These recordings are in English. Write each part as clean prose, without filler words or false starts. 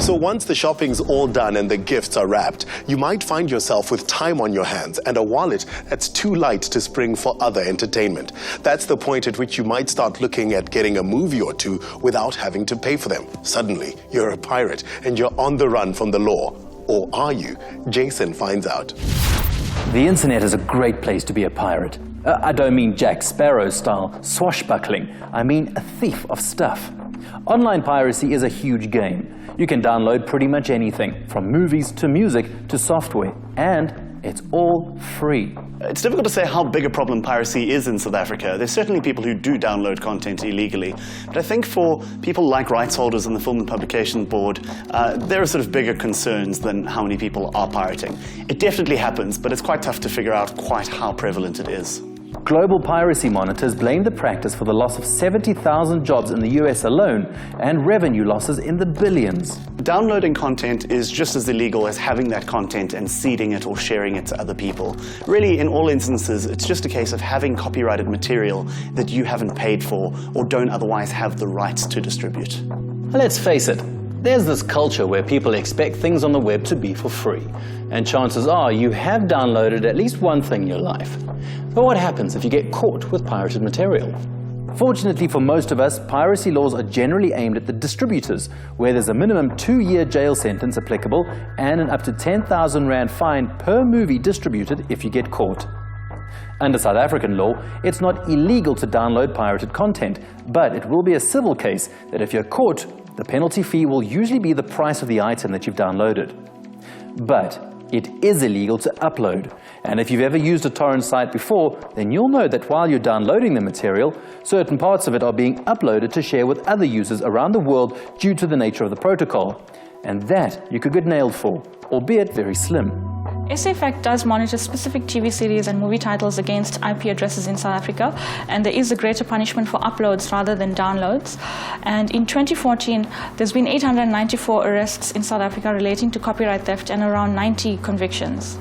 So once the shopping's all done and the gifts are wrapped, you might find yourself with time on your hands and a wallet that's too light to spring for other entertainment. That's the point at which you might start looking at getting a movie or two without having to pay for them. Suddenly, you're a pirate and you're on the run from the law. Or are you? Jason finds out. The internet is a great place to be a pirate. I don't mean Jack Sparrow style swashbuckling. I mean a thief of stuff. Online piracy is a huge game. You can download pretty much anything, from movies to music to software, and it's all free. It's difficult to say how big a problem piracy is in South Africa. There's certainly people who do download content illegally. But I think for people like rights holders and the Film and Publication Board, there are sort of bigger concerns than how many people are pirating. It definitely happens, but it's quite tough to figure out quite how prevalent it is. Global piracy monitors blame the practice for the loss of 70,000 jobs in the US alone and revenue losses in the billions. Downloading content is just as illegal as having that content and seeding it or sharing it to other people. Really, in all instances, it's just a case of having copyrighted material that you haven't paid for or don't otherwise have the rights to distribute. Let's face it, there's this culture where people expect things on the web to be for free. And chances are you have downloaded at least one thing in your life. But what happens if you get caught with pirated material? Fortunately for most of us, piracy laws are generally aimed at the distributors, where there's a minimum 2-year jail sentence applicable and an up to 10,000 Rand fine per movie distributed if you get caught. Under South African law, it's not illegal to download pirated content, but it will be a civil case that if you're caught, the penalty fee will usually be the price of the item that you've downloaded. But it is illegal to upload. And if you've ever used a torrent site before, then you'll know that while you're downloading the material, certain parts of it are being uploaded to share with other users around the world due to the nature of the protocol. And that you could get nailed for, albeit very slim. SAFAC does monitor specific TV series and movie titles against IP addresses in South Africa, and there is a greater punishment for uploads rather than downloads. And in 2014, there's been 894 arrests in South Africa relating to copyright theft and around 90 convictions.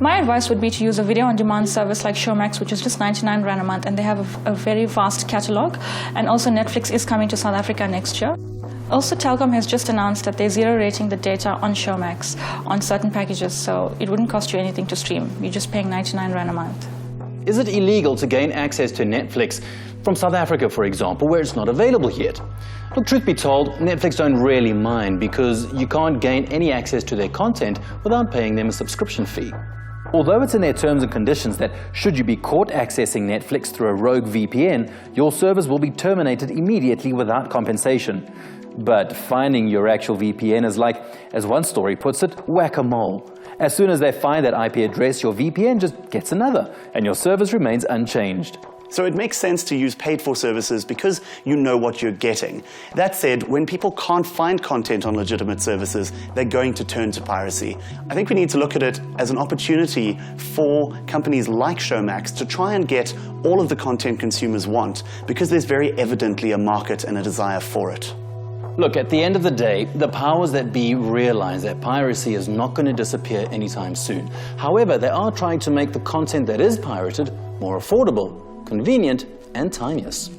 My advice would be to use a video-on-demand service like Showmax, which is just 99 Rand a month, and they have a very vast catalogue. And also Netflix is coming to South Africa next year. Also, Telkom has just announced that they're zero-rating the data on Showmax on certain packages, so it wouldn't cost you anything to stream. You're just paying 99 Rand a month. Is it illegal to gain access to Netflix from South Africa, for example, where it's not available yet? Look, truth be told, Netflix don't really mind because you can't gain any access to their content without paying them a subscription fee. Although it's in their terms and conditions that should you be caught accessing Netflix through a rogue VPN, your service will be terminated immediately without compensation. But finding your actual VPN is like, as one story puts it, whack-a-mole. As soon as they find that IP address, your VPN just gets another, and your service remains unchanged. So it makes sense to use paid-for services because you know what you're getting. That said, when people can't find content on legitimate services, they're going to turn to piracy. I think we need to look at it as an opportunity for companies like Showmax to try and get all of the content consumers want, because there's very evidently a market and a desire for it. Look, at the end of the day, the powers that be realize that piracy is not going to disappear anytime soon. However, they are trying to make the content that is pirated more affordable, convenient, and timeless.